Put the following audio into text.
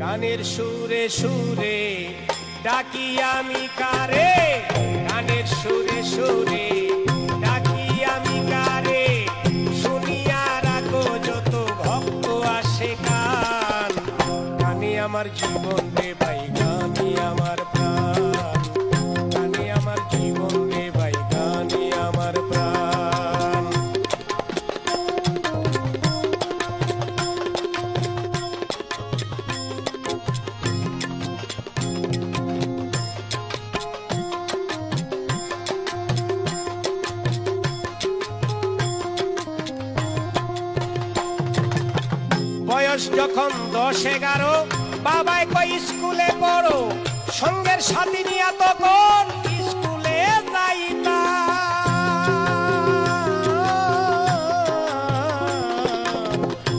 গানের সুরে সুরে ডাকি আমি কারে, গানের সুরে সুরে ডাকি আমি কারে, শুনিয়া রাখো যত ভক্ত আসে গান। গানে আমার জীবন রে ভাই, গানে আমার প্রাণ, গানে আমার জীবন রে ভাই, গানে আমার প্রাণ। বয়স যখন 10-11, বাবাই কই স্কুলে পড়ো, সঙ্গের সাথী নিয়া তখন স্কুলে যাইতা।